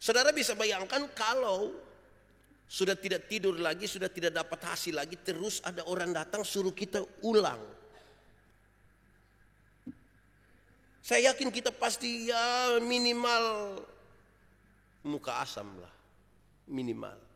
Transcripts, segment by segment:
Saudara bisa bayangkan kalau sudah tidak tidur lagi, sudah tidak dapat hasil lagi, terus ada orang datang suruh kita ulang. Saya yakin kita pasti ya minimal muka asam lah, minimal.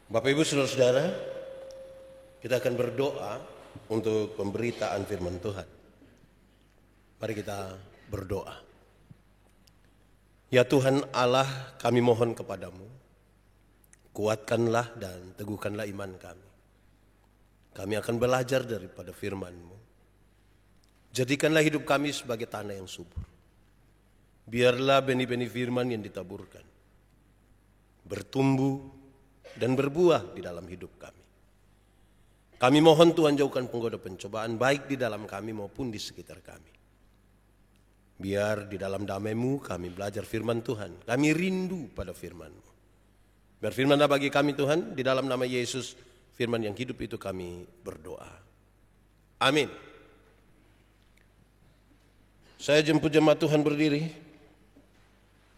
Bapak Ibu Saudara-saudara, kita akan berdoa untuk pemberitaan firman Tuhan. Mari kita berdoa. Ya Tuhan Allah, kami mohon kepadamu, kuatkanlah dan teguhkanlah iman kami. Kami akan belajar daripada firman-Mu. Jadikanlah hidup kami sebagai tanah yang subur. Biarlah benih-benih firman yang ditaburkan bertumbuh dan berbuah di dalam hidup kami. Kami mohon Tuhan jauhkan penggoda pencobaan baik di dalam kami maupun di sekitar kami. Biar di dalam damai-Mu kami belajar firman Tuhan. Kami rindu pada firman-Mu. Biar firman bagi kami Tuhan, di dalam nama Yesus, firman yang hidup itu kami berdoa. Amin. Saya jemput jemaat Tuhan berdiri.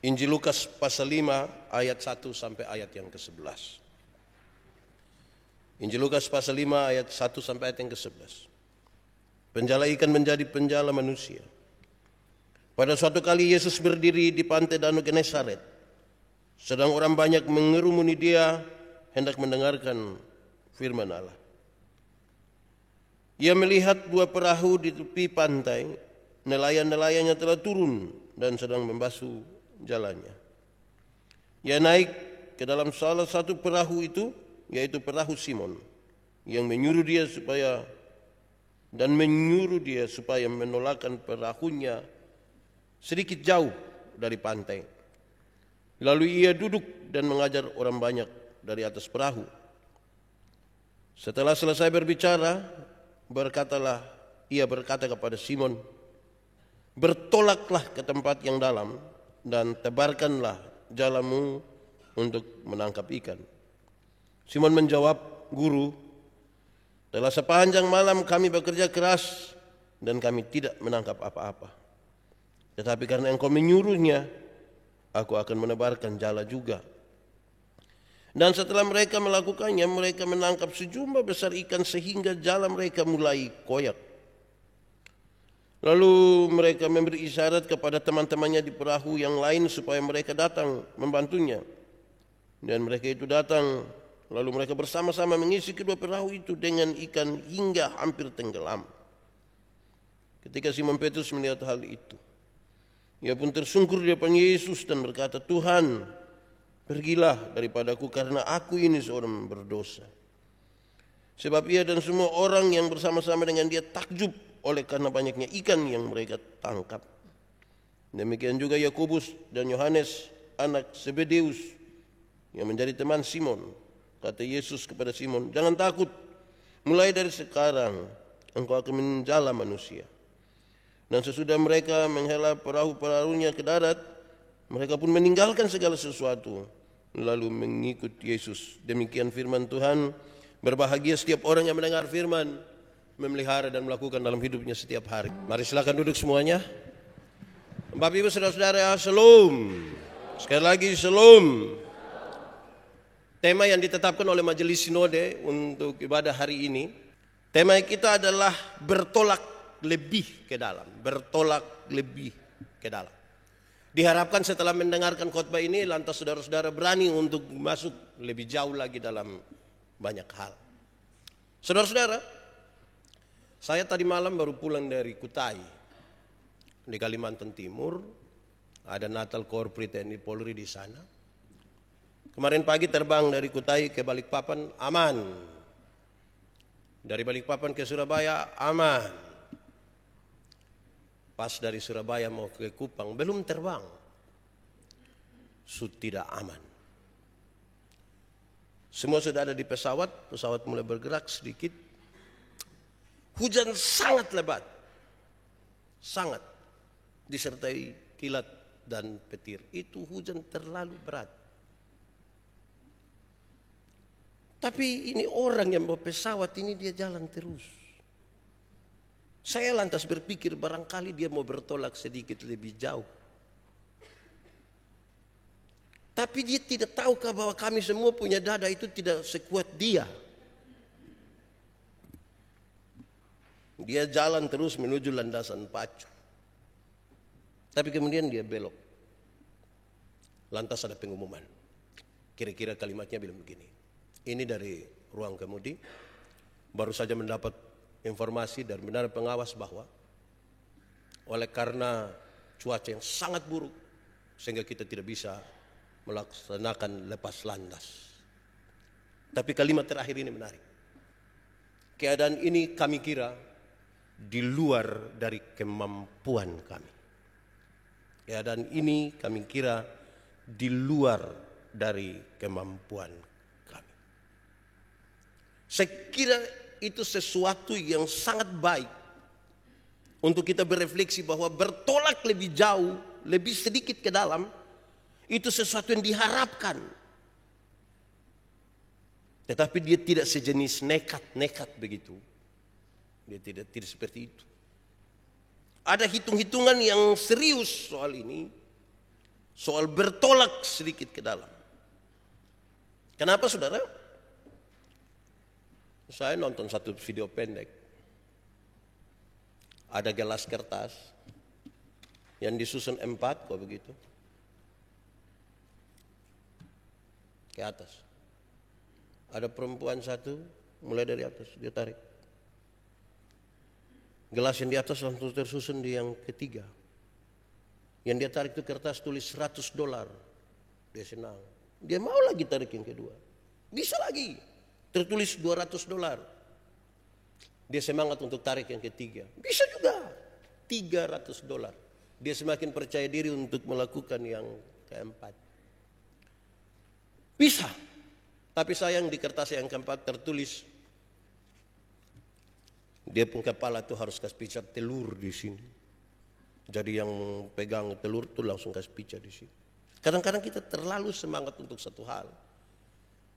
Injil Lukas pasal 5 ayat 1 sampai ayat yang ke-11. Injil Lukas pasal 5 ayat 1 sampai ayat yang ke-11. Penjala ikan menjadi penjala manusia. Pada suatu kali Yesus berdiri di pantai Danau Genesaret. Sedang orang banyak mengerumuni dia hendak mendengarkan firman Allah. Ia melihat dua perahu di tepi pantai. Nelayan-nelayannya telah turun dan sedang membasuh jalannya. Ia naik ke dalam salah satu perahu itu, yaitu perahu Simon, yang menyuruh dia supaya menolakkan perahunya sedikit jauh dari pantai. Lalu ia duduk dan mengajar orang banyak dari atas perahu. Setelah selesai berbicara, ia berkata kepada Simon, "Bertolaklah ke tempat yang dalam dan tebarkanlah jalamu untuk menangkap ikan." Simon menjawab, "Guru, telah sepanjang malam kami bekerja keras dan kami tidak menangkap apa-apa. Tetapi karena Engkau menyuruhnya, aku akan menebarkan jala juga." Dan setelah mereka melakukannya, mereka menangkap sejumlah besar ikan sehingga jala mereka mulai koyak. Lalu mereka memberi isyarat kepada teman-temannya di perahu yang lain supaya mereka datang membantunya. Dan mereka itu datang, lalu mereka bersama-sama mengisi kedua perahu itu dengan ikan hingga hampir tenggelam. Ketika Simon Petrus melihat hal itu, ia pun tersungkur di depan Yesus dan berkata, "Tuhan, pergilah daripadaku karena aku ini seorang berdosa." Sebab ia dan semua orang yang bersama-sama dengan dia takjub oleh karena banyaknya ikan yang mereka tangkap. Demikian juga Yakobus dan Yohanes, anak Zebedeus, yang menjadi teman Simon. Kata Yesus kepada Simon, "Jangan takut, mulai dari sekarang engkau akan menjala manusia." Dan sesudah mereka menghela perahu-perahunya ke darat, mereka pun meninggalkan segala sesuatu, lalu mengikut Yesus. Demikian firman Tuhan. Berbahagia setiap orang yang mendengar firman, memelihara dan melakukan dalam hidupnya setiap hari. Mari silakan duduk semuanya. Bapak Ibu Saudara-saudara, shalom. Sekali lagi shalom. Tema yang ditetapkan oleh Majelis Sinode untuk ibadah hari ini, tema kita adalah bertolak lebih ke dalam. Bertolak lebih ke dalam. Diharapkan setelah mendengarkan khotbah ini, lantas saudara-saudara berani untuk masuk lebih jauh lagi dalam banyak hal. Saudara-saudara, saya tadi malam baru pulang dari Kutai di Kalimantan Timur. Ada Natal Korpri TNI Polri di sana. Kemarin pagi terbang dari Kutai ke Balikpapan, aman. Dari Balikpapan ke Surabaya, aman. Pas dari Surabaya mau ke Kupang, belum terbang. Tidak aman. Semua sudah ada di pesawat mulai bergerak sedikit. Hujan sangat lebat. Sangat. Disertai kilat dan petir. Itu hujan terlalu berat. Tapi ini orang yang bawa pesawat ini dia jalan terus. Saya lantas berpikir barangkali dia mau bertolak sedikit lebih jauh. Tapi dia tidak tahukah bahwa kami semua punya dada itu tidak sekuat dia. Dia jalan terus menuju landasan pacu. Tapi kemudian dia belok. Lantas ada pengumuman. Kira-kira kalimatnya bilang begini. Ini dari ruang kemudi. Baru saja mendapat informasi dari menara pengawas bahwa oleh karena cuaca yang sangat buruk sehingga kita tidak bisa melaksanakan lepas landas. Tapi kalimat terakhir ini menarik. Keadaan ini kami kira di luar dari kemampuan kami. Keadaan ini kami kira di luar dari kemampuan kami. Saya kira itu sesuatu yang sangat baik untuk kita berefleksi bahwa bertolak lebih jauh, lebih sedikit ke dalam, itu sesuatu yang diharapkan. Tetapi dia tidak sejenis nekat begitu. Dia tidak seperti itu. Ada hitung-hitungan yang serius soal ini. Soal bertolak sedikit ke dalam. Kenapa saudara? Saya nonton satu video pendek. Ada gelas kertas yang disusun 4 kok begitu. Ke atas. Ada perempuan satu mulai dari atas dia tarik. Gelas yang di atas langsung tersusun di yang ketiga. Yang dia tarik itu kertas tulis $100. Dia senang. Dia mau lagi tarik yang kedua. Bisa lagi. Tertulis $200. Dia semangat untuk tarik yang ketiga. Bisa juga. $300. Dia semakin percaya diri untuk melakukan yang keempat. Bisa. Tapi sayang di kertas yang keempat tertulis dia pun kepala tuh harus kasih picar telur di sini. Jadi yang pegang telur tuh langsung kasih picar di sini. Kadang-kadang kita terlalu semangat untuk satu hal.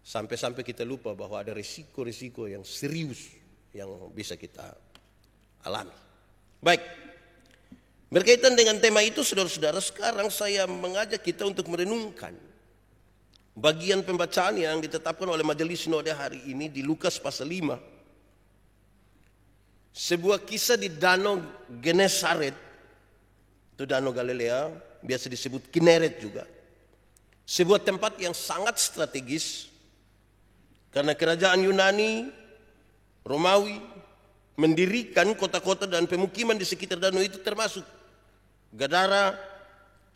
Sampai-sampai kita lupa bahwa ada risiko-risiko yang serius yang bisa kita alami. Baik. Berkaitan dengan tema itu saudara-saudara, sekarang saya mengajak kita untuk merenungkan bagian pembacaan yang ditetapkan oleh Majelis Sinode hari ini di Lukas pasal 5. Sebuah kisah di Danau Genesaret, itu Danau Galilea, biasa disebut Kineret juga. Sebuah tempat yang sangat strategis karena kerajaan Yunani, Romawi mendirikan kota-kota dan pemukiman di sekitar danau itu termasuk Gadara,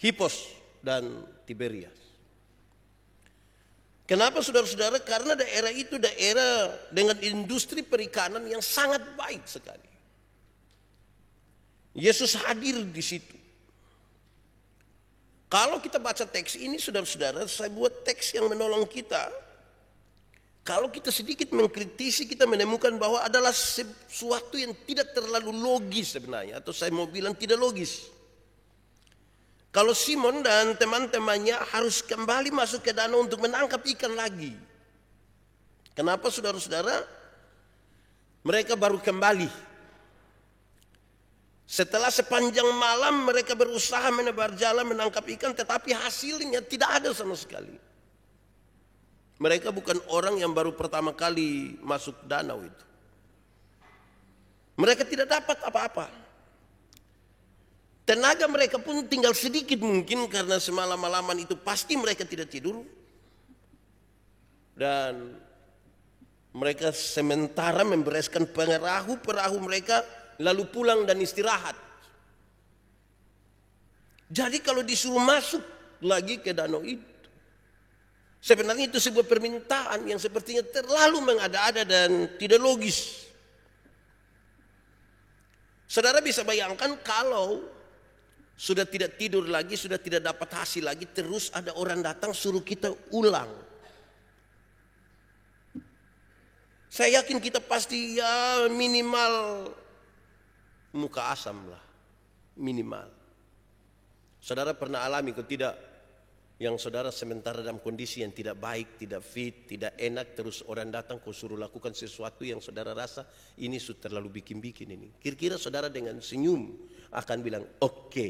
Hippos, dan Tiberias. Kenapa saudara-saudara? Karena daerah itu daerah dengan industri perikanan yang sangat baik sekali. Yesus hadir di situ. Kalau kita baca teks ini saudara-saudara, saya buat teks yang menolong kita. Kalau kita sedikit mengkritisi, kita menemukan bahwa adalah sesuatu yang tidak terlalu logis sebenarnya. Atau saya mau bilang tidak logis. Kalau Simon dan teman-temannya harus kembali masuk ke danau untuk menangkap ikan lagi. Kenapa saudara-saudara? Mereka baru kembali. Setelah sepanjang malam mereka berusaha menebar jala menangkap ikan, tetapi hasilnya tidak ada sama sekali. Mereka bukan orang yang baru pertama kali masuk danau itu. Mereka tidak dapat apa-apa. Tenaga mereka pun tinggal sedikit mungkin karena semalam-malaman itu pasti mereka tidak tidur. Dan mereka sementara membereskan perahu mereka lalu pulang dan istirahat. Jadi kalau disuruh masuk lagi ke danau itu, sebenarnya itu sebuah permintaan yang sepertinya terlalu mengada-ada dan tidak logis. Saudara bisa bayangkan kalau sudah tidak tidur lagi, sudah tidak dapat hasil lagi, terus ada orang datang suruh kita ulang. Saya yakin kita pasti ya minimal muka asam lah, minimal. Saudara pernah alami kok tidak, yang saudara sementara dalam kondisi yang tidak baik, tidak fit, tidak enak, terus orang datang kau suruh lakukan sesuatu yang saudara rasa ini sudah terlalu bikin-bikin ini. Kira-kira saudara dengan senyum akan bilang, oke,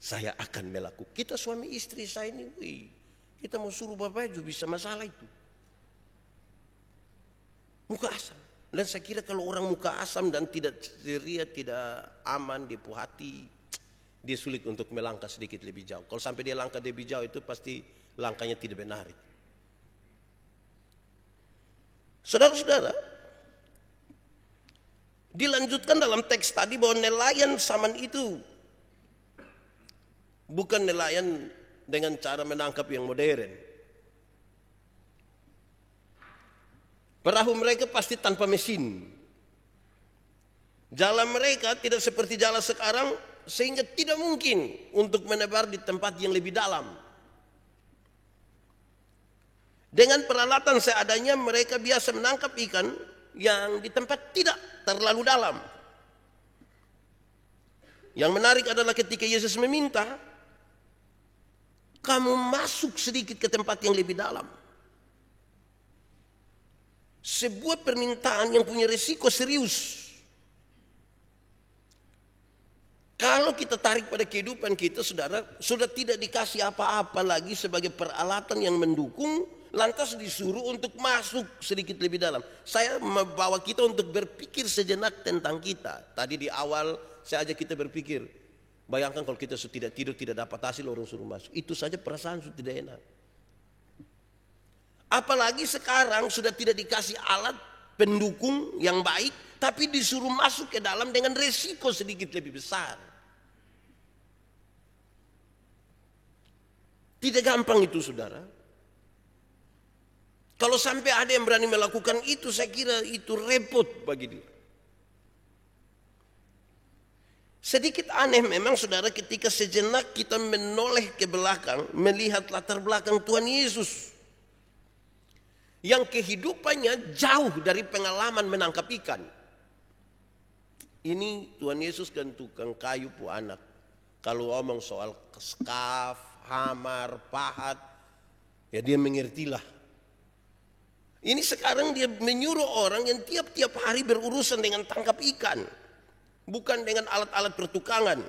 saya akan melakukan. Kita suami istri saya ini, kita mau suruh bapak baju bisa masalah itu. Muka asam. Dan saya kira kalau orang muka asam dan tidak ceria, tidak aman di hati, dia sulit untuk melangkah sedikit lebih jauh. Kalau sampai dia langkah lebih jauh itu pasti langkahnya tidak benar. Saudara-saudara, dilanjutkan dalam teks tadi bahwa nelayan zaman itu bukan nelayan dengan cara menangkap yang modern. Perahu mereka pasti tanpa mesin. Jalan mereka tidak seperti jalan sekarang, sehingga tidak mungkin untuk menebar di tempat yang lebih dalam. Dengan peralatan seadanya mereka biasa menangkap ikan yang di tempat tidak terlalu dalam. Yang menarik adalah ketika Yesus meminta, kamu masuk sedikit ke tempat yang lebih dalam. Sebuah permintaan yang punya risiko serius. Kalau kita tarik pada kehidupan kita, saudara, sudah tidak dikasih apa-apa lagi sebagai peralatan yang mendukung, lantas disuruh untuk masuk sedikit lebih dalam. Saya membawa kita untuk berpikir sejenak tentang kita. Tadi di awal saya ajak kita berpikir, bayangkan kalau kita sudah tidak tidur, tidak dapat hasil, orang suruh masuk. Itu saja perasaan sudah tidak enak. Apalagi sekarang sudah tidak dikasih alat pendukung yang baik, tapi disuruh masuk ke dalam dengan resiko sedikit lebih besar. Tidak gampang itu, saudara. Kalau sampai ada yang berani melakukan itu, saya kira itu repot bagi dia. Sedikit aneh memang, saudara, ketika sejenak kita menoleh ke belakang, melihat latar belakang Tuhan Yesus yang kehidupannya jauh dari pengalaman menangkap ikan. Ini Tuhan Yesus kan tukang kayu pu anak. Kalau ngomong soal skaf, hamar, pahat, ya dia mengertilah. Ini sekarang dia menyuruh orang yang tiap-tiap hari berurusan dengan tangkap ikan, bukan dengan alat-alat pertukangan.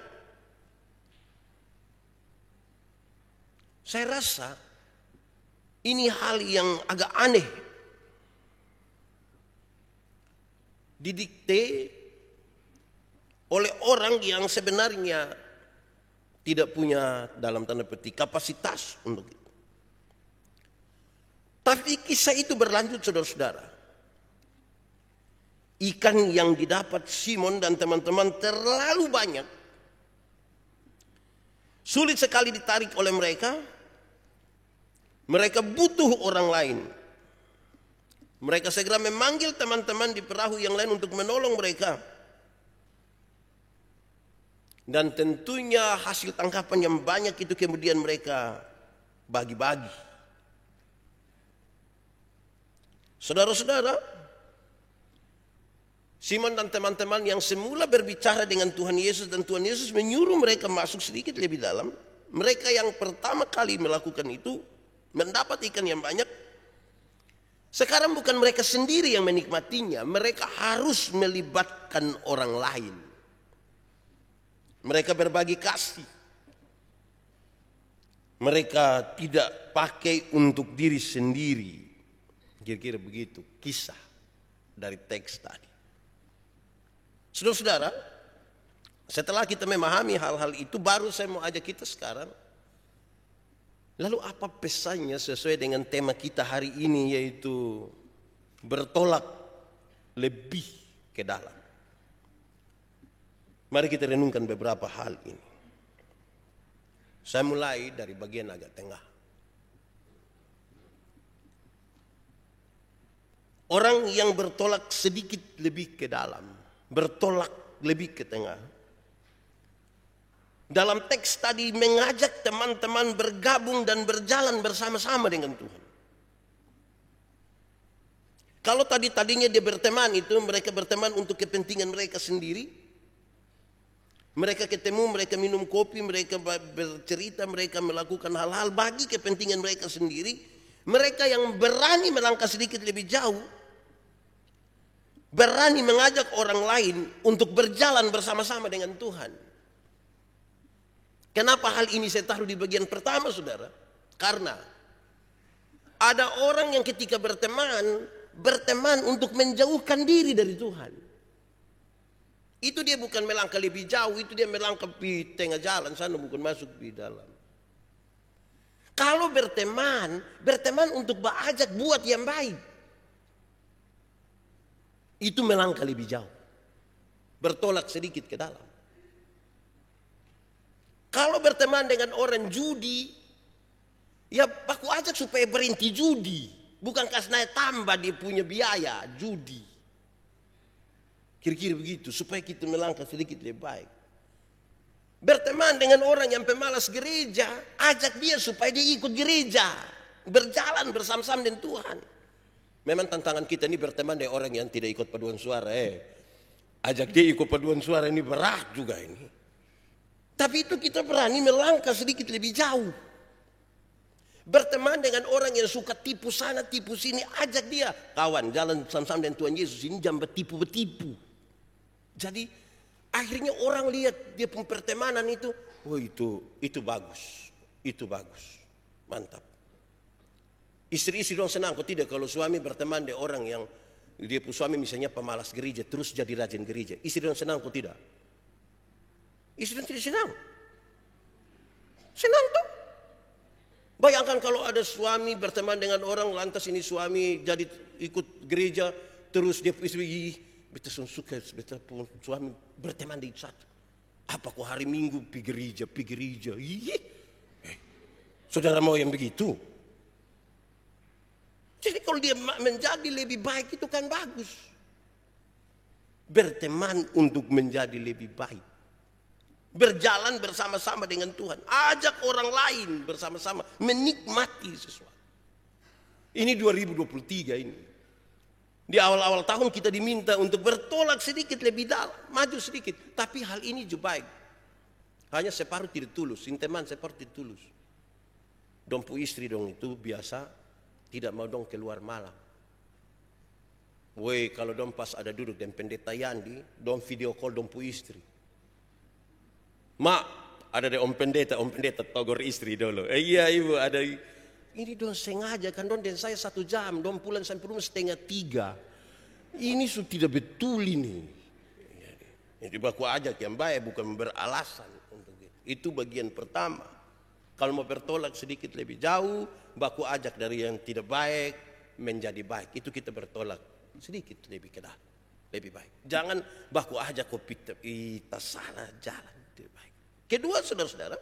Saya rasa ini hal yang agak aneh. Didikte oleh orang yang sebenarnya tidak punya dalam tanda petik kapasitas untuk itu. Tapi kisah itu berlanjut, saudara-saudara. Ikan yang didapat Simon dan teman-teman terlalu banyak. Sulit sekali ditarik oleh mereka. Mereka butuh orang lain. Mereka segera memanggil teman-teman di perahu yang lain untuk menolong mereka. Dan tentunya hasil tangkapan yang banyak itu kemudian mereka bagi-bagi. Saudara-saudara, Simon dan teman-teman yang semula berbicara dengan Tuhan Yesus dan Tuhan Yesus menyuruh mereka masuk sedikit lebih dalam. Mereka yang pertama kali melakukan itu, mendapat ikan yang banyak. Sekarang bukan mereka sendiri yang menikmatinya, mereka harus melibatkan orang lain. Mereka berbagi kasih. Mereka tidak pakai untuk diri sendiri. Kira-kira begitu kisah dari teks tadi. Saudara-saudara, setelah kita memahami hal-hal itu, baru saya mau ajak kita sekarang, lalu apa pesannya sesuai dengan tema kita hari ini, yaitu bertolak lebih ke dalam. Mari kita renungkan beberapa hal ini. Saya mulai dari bagian agak tengah. Orang yang bertolak sedikit lebih ke dalam, bertolak lebih ke tengah. Dalam teks tadi mengajak teman-teman bergabung dan berjalan bersama-sama dengan Tuhan. Kalau tadinya dia berteman itu, mereka berteman untuk kepentingan mereka sendiri. Mereka ketemu, mereka minum kopi, mereka bercerita, mereka melakukan hal-hal bagi kepentingan mereka sendiri. Mereka yang berani melangkah sedikit lebih jauh, berani mengajak orang lain untuk berjalan bersama-sama dengan Tuhan. Kenapa hal ini saya taruh di bagian pertama, saudara? Karena ada orang yang ketika berteman untuk menjauhkan diri dari Tuhan. Itu dia bukan melangkah lebih jauh, itu dia melangkah di tengah jalan sana, bukan masuk di dalam. Kalau berteman untuk beajak buat yang baik. Itu melangkah lebih jauh. Bertolak sedikit ke dalam. Kalau berteman dengan orang judi, ya aku ajak supaya berhenti judi. Bukan karena tambah dia punya biaya judi. Kira-kira begitu, supaya kita melangkah sedikit lebih baik. Berteman dengan orang yang pemalas gereja, ajak dia supaya dia ikut gereja. Berjalan bersama-sama dengan Tuhan. Memang tantangan kita ini berteman dengan orang yang tidak ikut paduan suara. Ajak dia ikut paduan suara ini berat juga ini. Tapi itu kita berani melangkah sedikit lebih jauh. Berteman dengan orang yang suka tipu sana, tipu sini, ajak dia. Kawan, jalan sama-sama dengan Tuhan Yesus ini jangan bertipu-betipu. Jadi akhirnya orang lihat dia punya pertemanan itu, oh itu bagus, mantap. Istri-istri dong senang, kok tidak kalau suami berteman dengan orang yang dia punya suami misalnya pemalas gereja, terus jadi rajin gereja. Istri dong senang, kok tidak? Istri dong tidak senang. Senang tuh. Bayangkan kalau ada suami berteman dengan orang, lantas ini suami jadi ikut gereja, terus dia istri, beta suka, beta pun suami berteman di satu. Apa kok hari Minggu pergi gereja. Saudara mau yang begitu? Jadi kalau dia menjadi lebih baik itu kan bagus. Berteman untuk menjadi lebih baik. Berjalan bersama-sama dengan Tuhan. Ajak orang lain bersama-sama menikmati sesuatu. Ini 2023 ini. Di awal-awal tahun kita diminta untuk bertolak sedikit lebih dalam, maju sedikit. Tapi hal ini juga baik. Hanya separuh tidak tulus, teman separuh tidak tulus. Dompu istri dong itu biasa tidak mau dong keluar malam. Woi kalau dong pas ada duduk dan pendeta Yandi, dong video call dompu istri. Mak, ada deh om pendeta togor istri dulu. Iya ibu ada. Ini dong sengaja kan dong dan saya 1 jam, dong pulang sampai rumah 2:30. Ini sudah tidak betul ini. Jadi baku ajak yang baik bukan beralasan untuk itu. Itu bagian pertama. Kalau mau bertolak sedikit lebih jauh, baku ajak dari yang tidak baik menjadi baik. Itu kita bertolak sedikit lebih ke dalam, lebih baik. Jangan baku ajak kok kita salah jalan tidak baik. Kedua saudara-saudara,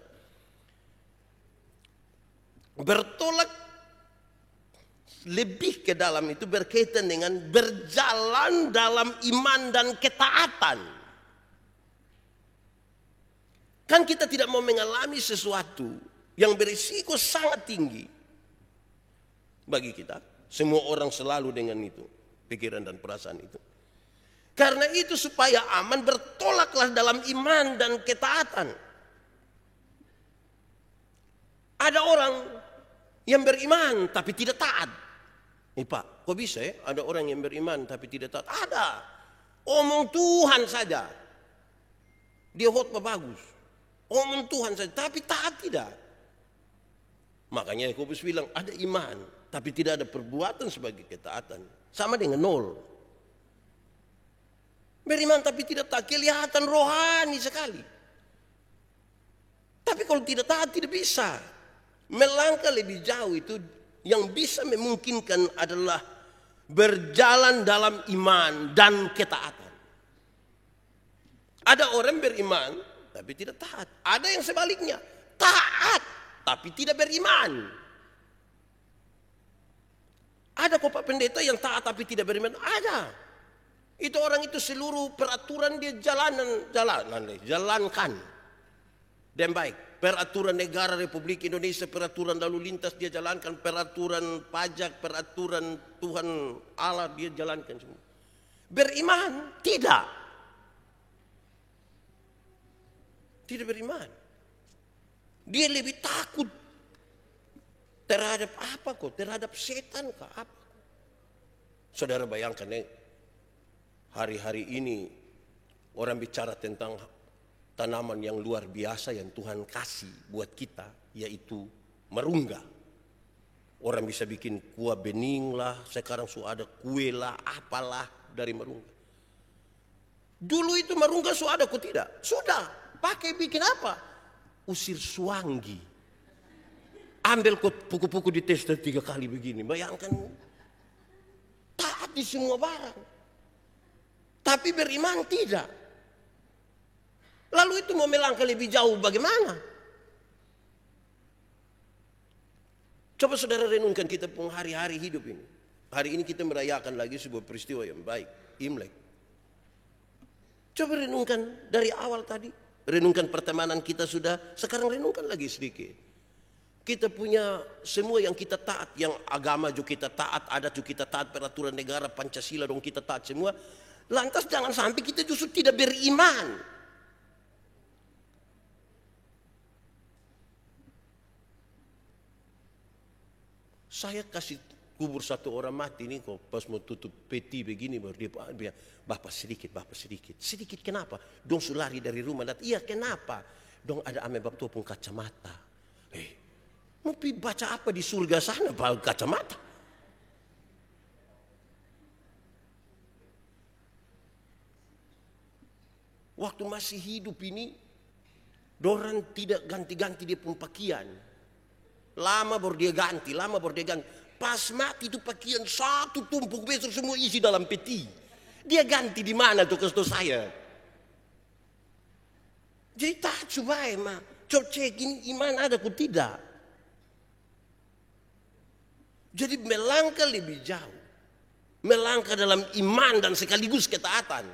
bertolak lebih ke dalam itu berkaitan dengan berjalan dalam iman dan ketaatan. Kan kita tidak mau mengalami sesuatu yang berisiko sangat tinggi bagi kita. Semua orang selalu dengan itu, pikiran dan perasaan itu. Karena itu supaya aman bertolaklah dalam iman dan ketaatan. Ada orang yang beriman tapi tidak taat. Pak, kok bisa ya? Ada orang yang beriman tapi tidak taat? Ada. Omong Tuhan saja. Dia khotbah bagus. Omong Tuhan saja tapi taat tidak. Makanya Yakobus bilang ada iman tapi tidak ada perbuatan sebagai ketaatan. Sama dengan 0. Beriman tapi tidak taat, kelihatan rohani sekali. Tapi kalau tidak taat tidak bisa. Melangkah lebih jauh itu yang bisa memungkinkan adalah berjalan dalam iman dan ketaatan. Ada orang beriman tapi tidak taat. Ada yang sebaliknya, taat tapi tidak beriman. Ada kok Pak Pendeta yang taat tapi tidak beriman? Ada. Itu orang itu seluruh peraturan dia jalankan. Dan baik. Peraturan negara Republik Indonesia, peraturan lalu lintas dia jalankan, peraturan pajak, peraturan Tuhan Allah dia jalankan semua. Beriman? Tidak. Tidak beriman. Dia lebih takut terhadap apa kok? Terhadap setan kah? Apa? Saudara bayangkan hari-hari ini orang bicara tentang tanaman yang luar biasa yang Tuhan kasih buat kita, yaitu marungga. Orang bisa bikin kuah bening lah, sekarang sudah ada kue lah, apalah dari marungga. Dulu itu marungga sudah ada kok tidak? Sudah, pakai bikin apa? Usir suanggi. Ambil kok puku-puku di tester 3 kali begini. Bayangkan, taat di semua barang. Tapi beriman tidak. Lalu itu mau melangkah lebih jauh bagaimana? Coba saudara renungkan kita pun hari-hari hidup ini. Hari ini kita merayakan lagi sebuah peristiwa yang baik, Imlek. Coba renungkan dari awal tadi. Renungkan pertemanan kita sudah, sekarang renungkan lagi sedikit. Kita punya semua yang kita taat, yang agama juga kita taat, adat juga kita taat, peraturan negara, Pancasila dong kita taat semua. Lantas jangan sampai kita justru tidak beriman. Saya kasih kubur satu orang mati nih kok pas mau tutup peti begini baru dia bapak sedikit. Sedikit kenapa? Dong sulari dari rumah. Iya kenapa? Dong ada ame bab tua pun kacamata. Mau baca apa di surga sana bawa kacamata? Waktu masih hidup ini, dorang tidak ganti-ganti dia pun pakaian. Lama baru dia ganti. Pas mati itu pakaian satu tumpuk besar semua isi dalam peti. Dia ganti di mana tuh kasih saya? Jadi taat supaya mah. Coba cek ini iman ada kok tidak. Jadi melangkah lebih jauh. Melangkah dalam iman dan sekaligus ketaatan.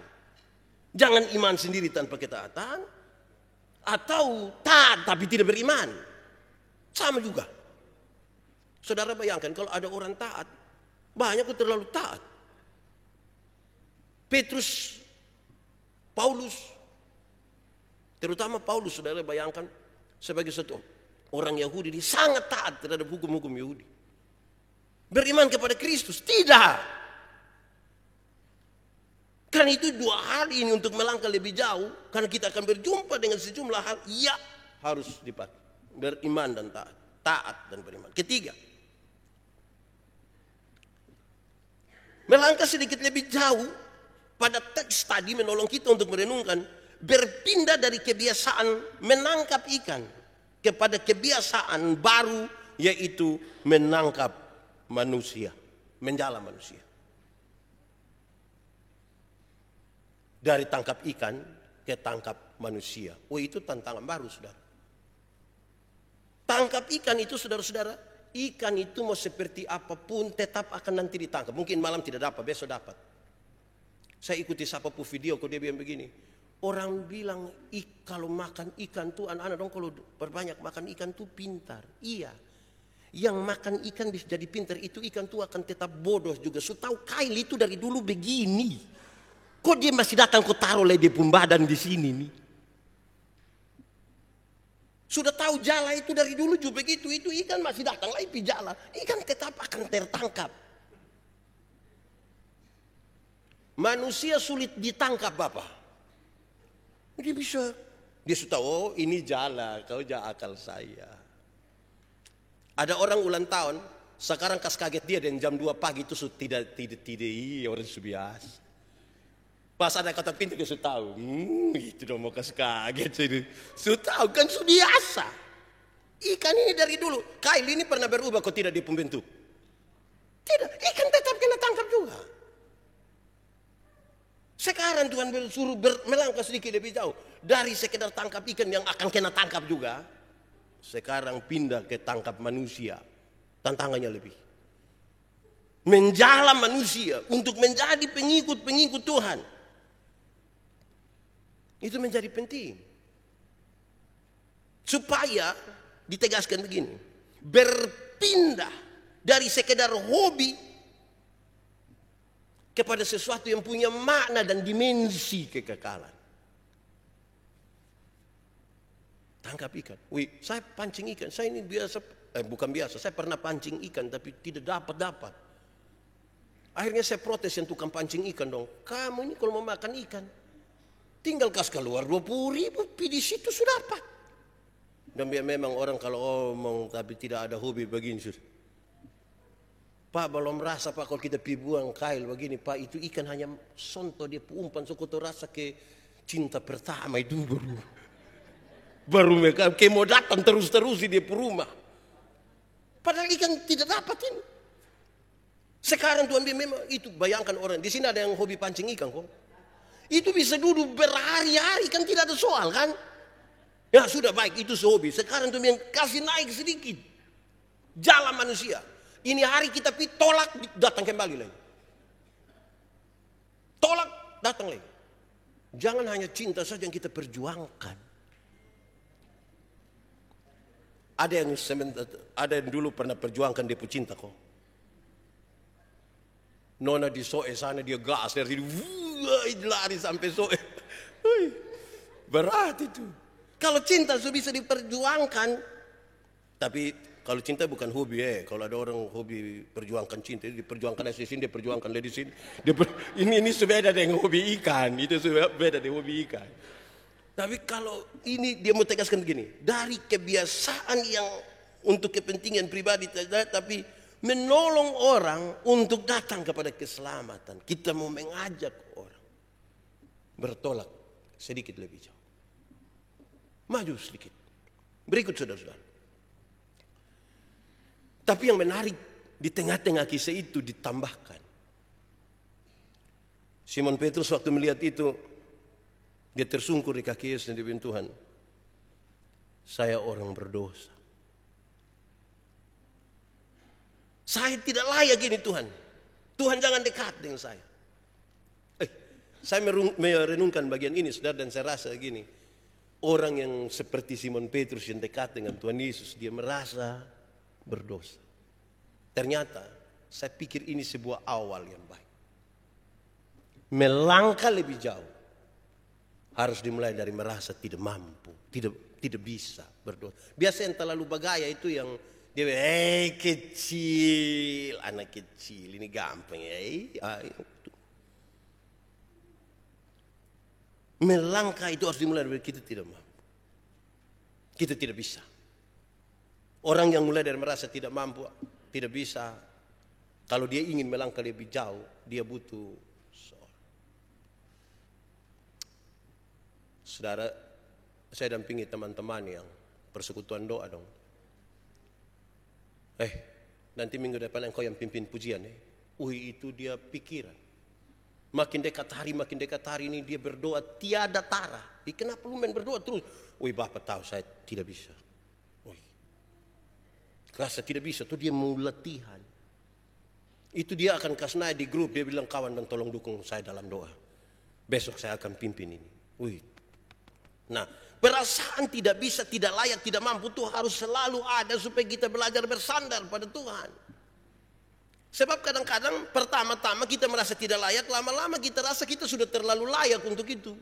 Jangan iman sendiri tanpa ketaatan. Atau taat tapi tidak beriman. Sama juga. Saudara bayangkan kalau ada orang taat. Banyak yang terlalu taat. Petrus, Paulus. Terutama Paulus, saudara bayangkan. Sebagai satu orang Yahudi. Dia sangat taat terhadap hukum-hukum Yahudi. Beriman kepada Kristus? Tidak. Karena itu dua hal ini untuk melangkah lebih jauh. Karena kita akan berjumpa dengan sejumlah hal. Ya harus dipakai. Beriman dan taat. Taat dan beriman. Ketiga. Melangkah sedikit lebih jauh. Pada teks tadi menolong kita untuk merenungkan. Berpindah dari kebiasaan menangkap ikan. Kepada kebiasaan baru. Yaitu menangkap manusia, menjala manusia. Dari tangkap ikan ke tangkap manusia. Oh itu tantangan baru saudara. Tangkap ikan itu saudara-saudara, ikan itu mau seperti apapun tetap akan nanti ditangkap. Mungkin malam tidak dapat, besok dapat. Saya ikuti sapapu video kok dia bilang begini. Orang bilang kalau makan ikan tuh anak-anak dong kalau berbanyak makan ikan tuh pintar. Iya. Yang makan ikan bisa jadi pintar itu ikan tuh akan tetap bodoh juga. So tahu kail itu dari dulu begini. Kok dia masih datang kok taruh dia pun badan di sini nih. Sudah tahu jala itu dari dulu juga begitu. Itu ikan masih datang lagi jala. Ikan tetap akan tertangkap. Manusia sulit ditangkap Bapak. Dia bisa. Dia sudah tahu oh ini jala. Kau jah akal saya. Ada orang ulang tahun, sekarang kaget dia dan jam 2 pagi itu tidak orang biasa. Pas ada kata pintu dia sudah tahu, itu dong mau kaget. Sudah tahu kan sudah biasa. Ikan ini dari dulu, kail ini pernah berubah kok tidak di pembentuk. Tidak, ikan tetap kena tangkap juga. Sekarang Tuhan suruh melangkah sedikit lebih jauh. Dari sekedar tangkap ikan yang akan kena tangkap juga. Sekarang pindah ke tangkap manusia. Tantangannya lebih. Menjala manusia untuk menjadi pengikut-pengikut Tuhan. Itu menjadi penting. Supaya ditegaskan begini. Berpindah dari sekedar hobi kepada sesuatu yang punya makna dan dimensi kekekalan. Tangkap ikan. Wih, saya pancing ikan. Saya ini biasa, bukan biasa. Saya pernah pancing ikan tapi tidak dapat. Akhirnya saya protes yang tukang pancing ikan dong. Kamu ini kalau mau makan ikan, tinggal kas keluar 20.000, di situ sudah dapat. Dan memang orang kalau ngomong tapi tidak ada hobi begini sudah. Pak belum merasa Pak kalau kita pi buang kail begini Pak, itu ikan hanya sonto dia umpan sokoto rasa ke cinta pertama itu baru mereka kayak mau datang terus di dia rumah. Padahal ikan tidak dapat ini. Sekarang Tuhan memang itu, bayangkan orang di sini ada yang hobi pancing ikan kok. Itu bisa duduk berhari-hari kan tidak ada soal kan? Ya sudah baik itu hobi. Sekarang Tuhan yang kasih naik sedikit jalan manusia. Ini hari kita pi tolak datang kembali lagi. Tolak datang lagi. Jangan hanya cinta saja yang kita perjuangkan. Ada yang dulu pernah perjuangkan dia cinta kok. Nona di Soe sana dia gas dari sini, lari sampai Soe. Berat itu. Kalau cinta sudah bisa diperjuangkan, tapi kalau cinta bukan hobi Kalau ada orang hobi perjuangkan cinta, diperjuangkan dari sini, dia perjuangkan dari sini. Ini sudah beda dengan hobi ikan, itu sudah beda dengan hobi ikan. Tapi kalau ini dia mau tegaskan begini, dari kebiasaan yang untuk kepentingan pribadi, tapi menolong orang untuk datang kepada keselamatan. Kita mau mengajak orang bertolak sedikit lebih jauh. Maju sedikit. Berikut saudara-saudara. Tapi yang menarik di tengah-tengah kisah itu ditambahkan. Simon Petrus waktu melihat itu, dia tersungkur di kaki Yesus dan dia bilang, Tuhan, saya orang berdosa. Saya tidak layak ini Tuhan. Tuhan jangan dekat dengan saya. Saya merenungkan bagian ini saudara, dan saya rasa gini. Orang yang seperti Simon Petrus yang dekat dengan Tuhan Yesus, dia merasa berdosa. Ternyata saya pikir ini sebuah awal yang baik. Melangkah lebih jauh harus dimulai dari merasa tidak mampu, tidak bisa berdosa. Biasa yang terlalu bagaya itu yang dia kecil, anak kecil ini gampang melangkah itu harus dimulai dari kita tidak mampu. Kita tidak bisa. Orang yang mulai dari merasa tidak mampu, tidak bisa, kalau dia ingin melangkah lebih jauh, dia butuh seorang. Saudara, saya dampingi teman-teman yang persekutuan doa dong. Nanti minggu depan engkau yang pimpin pujian itu dia pikiran. Makin dekat hari ini dia berdoa tiada tara. Kenapa lu main berdoa terus? Bapak tahu saya tidak bisa. Rasa tidak bisa tuh dia mau latihan. Itu dia akan kasih naik di grup, dia bilang kawan dan tolong dukung saya dalam doa. Besok saya akan pimpin ini. Nah, perasaan tidak bisa, tidak layak, tidak mampu itu harus selalu ada supaya kita belajar bersandar pada Tuhan. Sebab kadang-kadang pertama-tama kita merasa tidak layak, lama-lama kita rasa kita sudah terlalu layak untuk itu.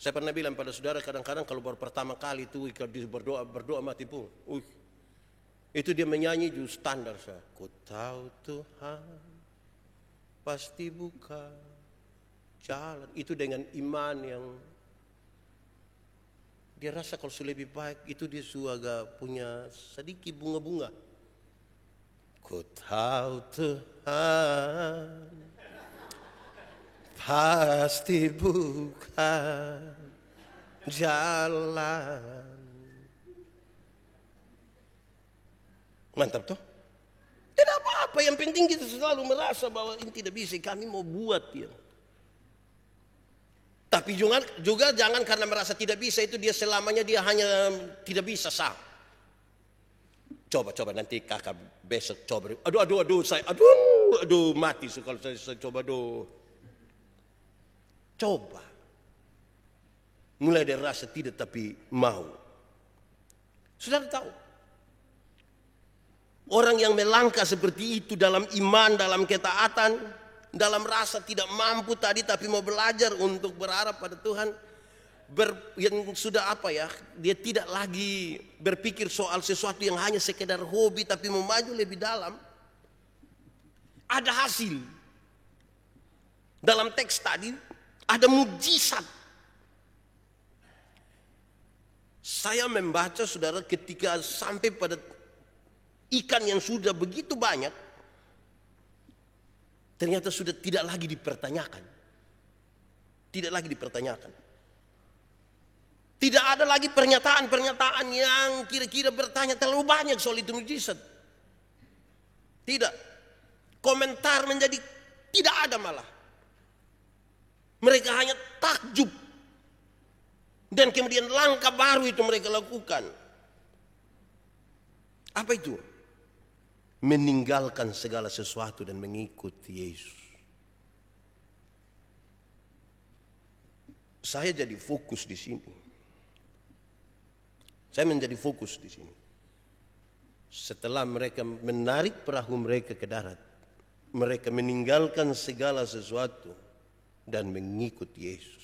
Saya pernah bilang pada saudara, kadang-kadang kalau baru pertama kali itu kalau dia berdoa mati pun. Itu dia menyanyi juga standar saya. Ku tahu Tuhan pasti buka jalan. Itu dengan iman yang dia rasa kalau sudah lebih baik itu dia sudah punya sedikit bunga-bunga. Ku tahu Tuhan pasti buka jalan. Mantap toh? Tidak apa-apa, yang penting kita selalu merasa bahwa ini tidak bisa, kami mau buat dia. Tapi juga jangan karena merasa tidak bisa itu dia selamanya dia hanya tidak bisa sah. Coba nanti kakak besok coba. Aduh saya mati kalau saya coba Coba. Mulai dari rasa tidak tapi mau. Saudara tahu. Orang yang melangkah seperti itu dalam iman, dalam ketaatan, dalam rasa tidak mampu tadi tapi mau belajar untuk berharap pada Tuhan, yang sudah dia tidak lagi berpikir soal sesuatu yang hanya sekedar hobi tapi mau maju lebih dalam, ada hasil. Dalam teks tadi ada mujizat. Saya membaca saudara ketika sampai pada ikan yang sudah begitu banyak, ternyata sudah tidak lagi dipertanyakan. Tidak lagi dipertanyakan. Tidak ada lagi pernyataan-pernyataan yang kira-kira bertanya terlalu banyak soal itu mujizat. Tidak. Komentar menjadi tidak ada malah. Mereka hanya takjub. Dan kemudian langkah baru itu mereka lakukan. Apa itu? Meninggalkan segala sesuatu dan mengikuti Yesus. Saya jadi fokus di sini. Saya menjadi fokus di sini. Setelah mereka menarik perahu mereka ke darat, mereka meninggalkan segala sesuatu dan mengikuti Yesus.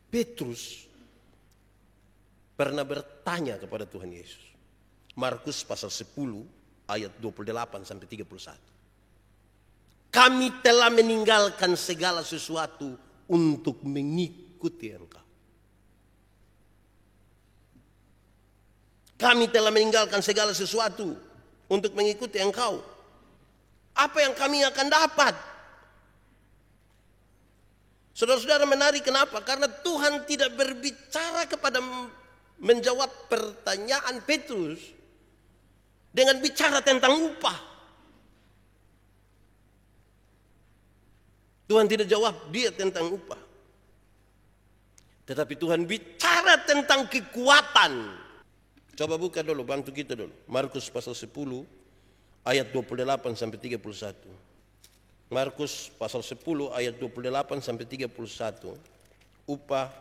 Petrus pernah bertanya kepada Tuhan Yesus. Markus pasal 10 ayat 28 sampai 31. Kami telah meninggalkan segala sesuatu untuk mengikuti Engkau. Kami telah meninggalkan segala sesuatu untuk mengikuti Engkau. Apa yang kami akan dapat? Saudara-saudara, menarik kenapa? Karena Tuhan tidak berbicara kepada menjawab pertanyaan Petrus dengan bicara tentang upah. Tuhan tidak jawab dia tentang upah. Tetapi Tuhan bicara tentang kekuatan. Coba buka dulu, bantu kita dulu. Markus pasal 10 ayat 28 sampai 31. Markus pasal 10 ayat 28 sampai 31. Upah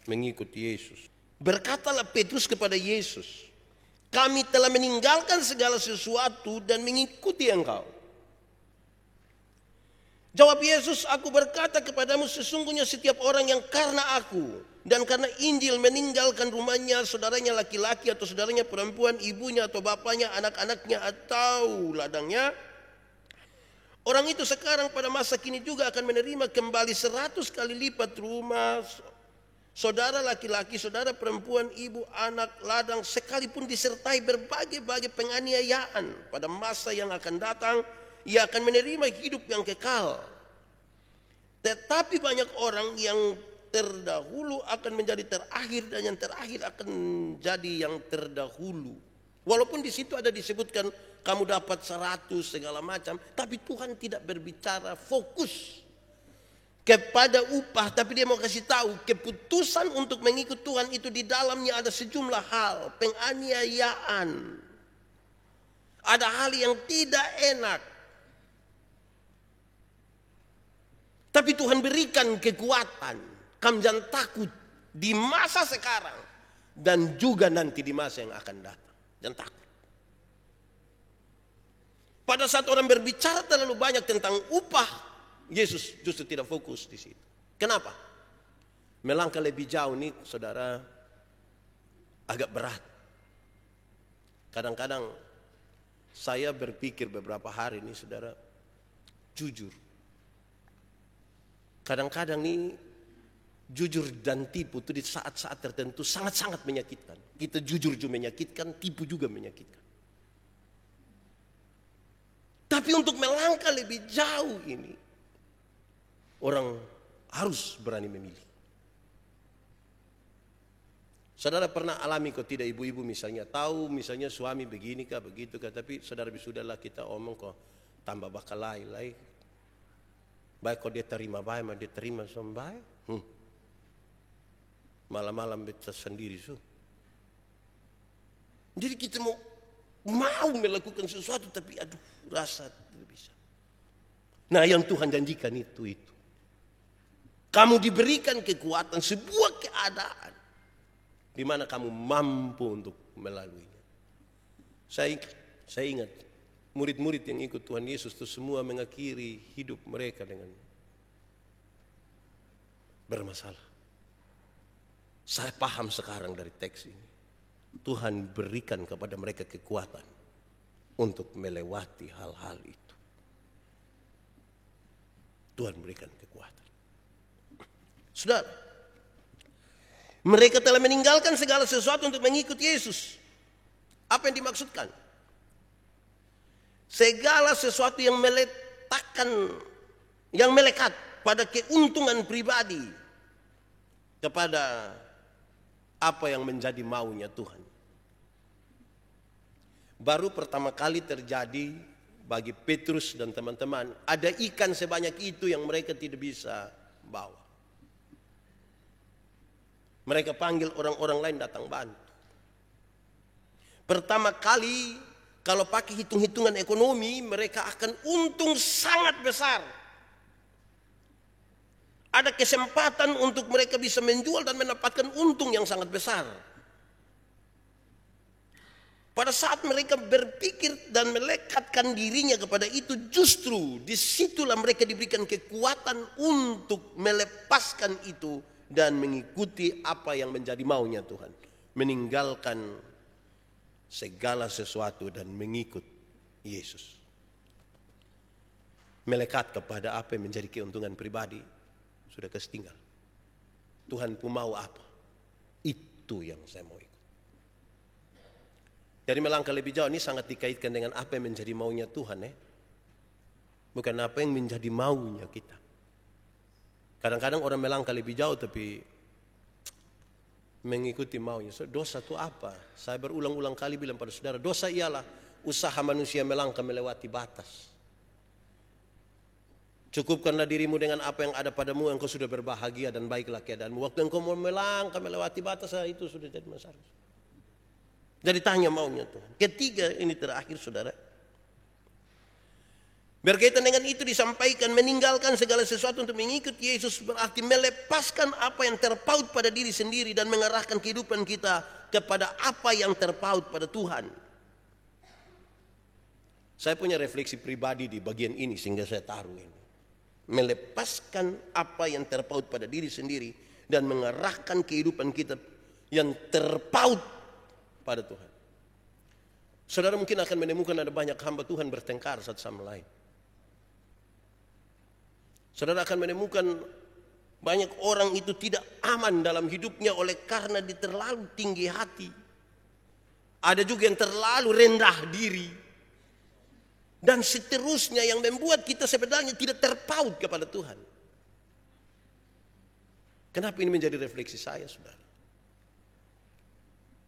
mengikuti Yesus. Berkatalah Petrus kepada Yesus, kami telah meninggalkan segala sesuatu dan mengikuti Engkau. Jawab Yesus, aku berkata kepadamu, sesungguhnya setiap orang yang karena aku dan karena Injil meninggalkan rumahnya, saudaranya laki-laki atau saudaranya perempuan, ibunya atau bapaknya, anak-anaknya atau ladangnya, orang itu sekarang pada masa kini juga akan menerima kembali 100 kali lipat rumah, saudara laki-laki, saudara perempuan, ibu, anak, ladang, sekalipun disertai berbagai-bagai penganiayaan. Pada masa yang akan datang, ia akan menerima hidup yang kekal. Tetapi banyak orang yang terdahulu akan menjadi terakhir dan yang terakhir akan menjadi yang terdahulu. Walaupun di situ ada disebutkan kamu dapat 100 segala macam, tapi Tuhan tidak berbicara fokus kepada upah, tapi dia mau kasih tahu keputusan untuk mengikut Tuhan itu di dalamnya ada sejumlah hal, penganiayaan. Ada hal yang tidak enak. Tapi Tuhan berikan kekuatan, kamu jangan takut di masa sekarang dan juga nanti di masa yang akan datang. Jangan takut. Pada saat orang berbicara terlalu banyak tentang upah, Yesus justru tidak fokus di situ. Kenapa? Melangkah lebih jauh nih, saudara, agak berat. Kadang-kadang saya berpikir beberapa hari ini, saudara, jujur. Kadang-kadang nih jujur dan tipu itu di saat-saat tertentu sangat-sangat menyakitkan. Kita jujur juga menyakitkan, tipu juga menyakitkan. Tapi untuk melangkah lebih jauh ini, orang harus berani memilih. Saudara pernah alami kok tidak ibu-ibu misalnya, tahu misalnya suami begini kah, begitu kah, tapi saudara sudahlah kita omong kok tambah bakal lain. Baik kalau dia terima baik, dia terima sama baik. Malam-malam bisa sendiri. Jadi kita mau melakukan sesuatu tapi aduh rasa tidak bisa. Nah yang Tuhan janjikan itu. Kamu diberikan kekuatan, sebuah keadaan di mana kamu mampu untuk melaluinya. Saya ingat murid-murid yang ikut Tuhan Yesus itu semua mengakhiri hidup mereka dengan bermasalah. Saya paham sekarang dari teks ini. Tuhan berikan kepada mereka kekuatan untuk melewati hal-hal itu. Tuhan berikan kekuatan. Saudara, mereka telah meninggalkan segala sesuatu untuk mengikut Yesus. Apa yang dimaksudkan? Segala sesuatu yang melekat pada keuntungan pribadi kepada apa yang menjadi maunya Tuhan. Baru pertama kali terjadi bagi Petrus dan teman-teman, ada ikan sebanyak itu yang mereka tidak bisa bawa. Mereka panggil orang-orang lain datang bantu. Pertama kali kalau pakai hitung-hitungan ekonomi, mereka akan untung sangat besar. Ada kesempatan untuk mereka bisa menjual dan mendapatkan untung yang sangat besar. Pada saat mereka berpikir dan melekatkan dirinya kepada itu, justru disitulah mereka diberikan kekuatan untuk melepaskan itu dan mengikuti apa yang menjadi maunya Tuhan. Meninggalkan segala sesuatu dan mengikut Yesus. Melekat kepada apa yang menjadi keuntungan pribadi sudah ketinggal. Tuhan pun mau apa? Itu yang saya mau ikut. Jadi melangkah lebih jauh ini sangat dikaitkan dengan apa yang menjadi maunya Tuhan, bukan apa yang menjadi maunya kita. Kadang-kadang orang melangkah lebih jauh tapi mengikuti maunya. So, dosa itu apa? Saya berulang-ulang kali bilang pada saudara, dosa ialah usaha manusia melangkah melewati batas. Cukupkanlah dirimu dengan apa yang ada padamu, engkau sudah berbahagia dan baiklah keadaanmu. Waktu engkau mau melangkah melewati batas, itu sudah jadi masalah. Jadi tanya maunya Tuhan. Ketiga, ini terakhir saudara. Berkaitan dengan itu disampaikan, meninggalkan segala sesuatu untuk mengikut Yesus berarti melepaskan apa yang terpaut pada diri sendiri dan mengarahkan kehidupan kita kepada apa yang terpaut pada Tuhan. Saya punya refleksi pribadi di bagian ini sehingga saya taruh ini. Melepaskan apa yang terpaut pada diri sendiri dan mengarahkan kehidupan kita yang terpaut pada Tuhan. Saudara mungkin akan menemukan ada banyak hamba Tuhan bertengkar satu sama lain. Saudara akan menemukan banyak orang itu tidak aman dalam hidupnya oleh karena dia terlalu tinggi hati. Ada juga yang terlalu rendah diri. Dan seterusnya yang membuat kita sebenarnya tidak terpaut kepada Tuhan. Kenapa ini menjadi refleksi saya, saudara?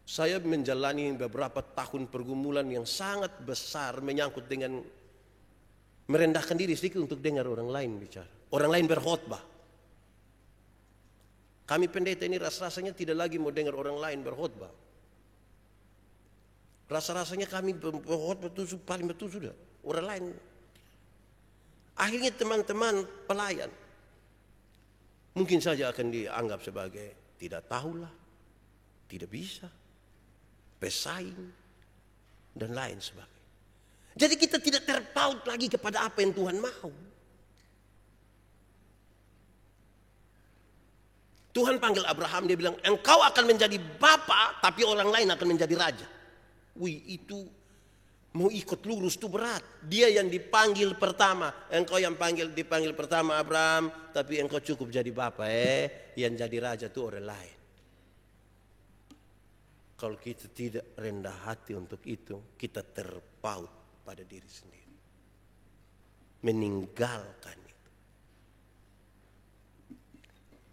Saya menjalani beberapa tahun pergumulan yang sangat besar menyangkut dengan merendahkan diri sedikit untuk dengar orang lain bicara. Orang lain berkhotbah. Kami pendeta ini rasa-rasanya tidak lagi mau dengar orang lain berkhotbah. Rasa-rasanya kami berkhotbah itu paling betul sudah. Orang lain. Akhirnya teman-teman pelayan mungkin saja akan dianggap sebagai tidak tahulah, tidak bisa, pesaing, dan lain sebagainya. Jadi kita tidak terpaut lagi kepada apa yang Tuhan mau. Tuhan panggil Abraham, dia bilang, engkau akan menjadi bapa, tapi orang lain akan menjadi raja. Wih, itu mau ikut lurus itu berat. Dia yang dipanggil pertama, engkau yang dipanggil pertama Abraham, tapi engkau cukup jadi bapa. Yang jadi raja itu orang lain. Kalau kita tidak rendah hati untuk itu, kita terpaut pada diri sendiri. Meninggalkan itu.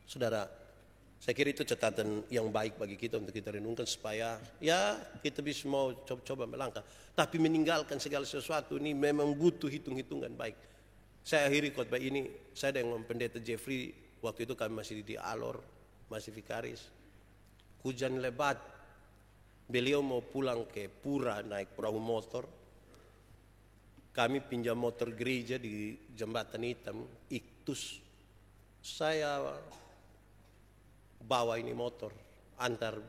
Saudara, saya kira itu catatan yang baik bagi kita untuk kita renungkan supaya ya kita bisa mau coba melangkah. Tapi meninggalkan segala sesuatu ini memang butuh hitung-hitungan baik. Saya akhiri khotbah ini, saya dengan pendeta Jeffrey, waktu itu kami masih di Alor, masih vikaris. Hujan lebat, beliau mau pulang ke Pura naik perahu motor. Kami pinjam motor gereja di Jembatan Hitam, Iktus. Saya bawa ini motor antar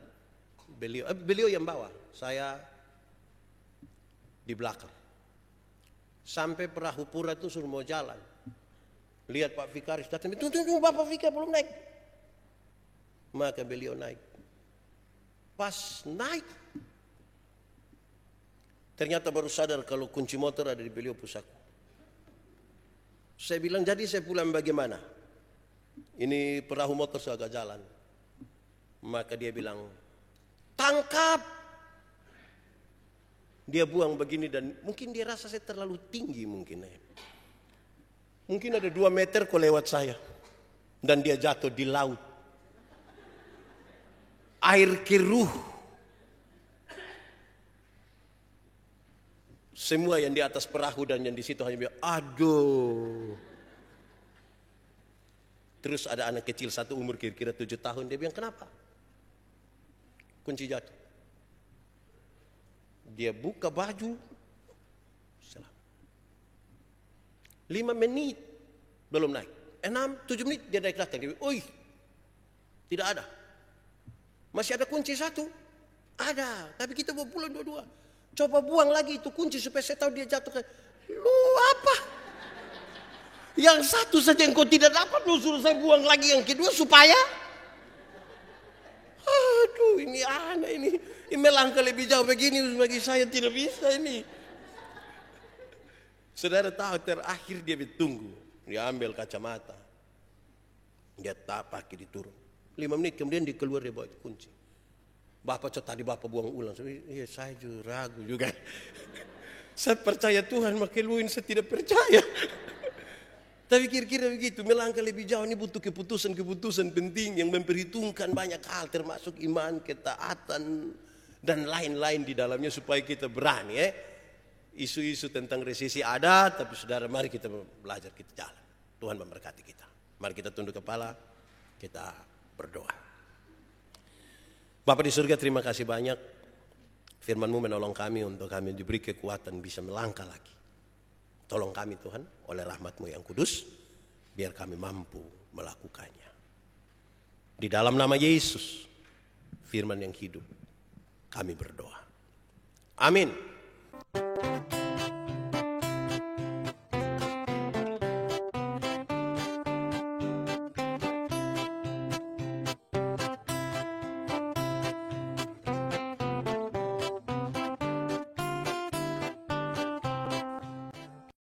beliau yang bawa, saya di belakang. Sampai perahu pura itu suruh mau jalan. Lihat Pak Vikaris datang, tunggu Bapak Vika belum naik. Maka beliau naik. Pas naik, ternyata baru sadar kalau kunci motor ada di beliau pusaka. Saya bilang, jadi saya pulang bagaimana? Ini perahu motor sudah agak jalan. Maka dia bilang, tangkap. Dia buang begini dan mungkin dia rasa saya terlalu tinggi mungkin. Mungkin ada 2 meter kok lewat saya. Dan dia jatuh di laut. Air keruh. Semua yang di atas perahu dan yang di situ hanya bilang, aduh. Terus ada anak kecil satu umur kira-kira 7 tahun. Dia bilang, kenapa? Kunci jatuh. Dia buka baju. 5 menit belum naik. 6, 7 menit dia naik datang. Dia bilang, oi, tidak ada. Masih ada kunci 1? Ada, tapi kita mau pulang 2-2. Coba buang lagi itu kunci supaya saya tahu dia jatuh. Lu apa? Yang 1 saja yang kau tidak dapat, lu suruh saya buang lagi yang kedua supaya? Aduh, ini aneh ini. Ini melangkah lebih jauh begini bagi saya tidak bisa ini. Saudara tahu terakhir dia bertunggu. Dia ambil kacamata. Dia tapak diturun. 5 menit kemudian dia keluar, dia bawa kunci. Bapak tadi Bapak buang ulang. Iya, saya juga ragu juga. Saya percaya Tuhan, maka luin saya tidak percaya. Tapi kira-kira begitu, melangkah lebih jauh ini butuh keputusan-keputusan penting yang memperhitungkan banyak hal termasuk iman, ketaatan, dan lain-lain di dalamnya supaya kita berani. Isu-isu tentang resesi ada, tapi saudara mari kita belajar, kita jalan. Tuhan memberkati kita. Mari kita tunduk kepala, kita berdoa. Bapa di surga, terima kasih banyak. Firman-Mu menolong kami untuk kami diberi kekuatan bisa melangkah lagi. Tolong kami Tuhan, oleh rahmat-Mu yang kudus, biar kami mampu melakukannya. Di dalam nama Yesus, firman yang hidup, kami berdoa. Amin.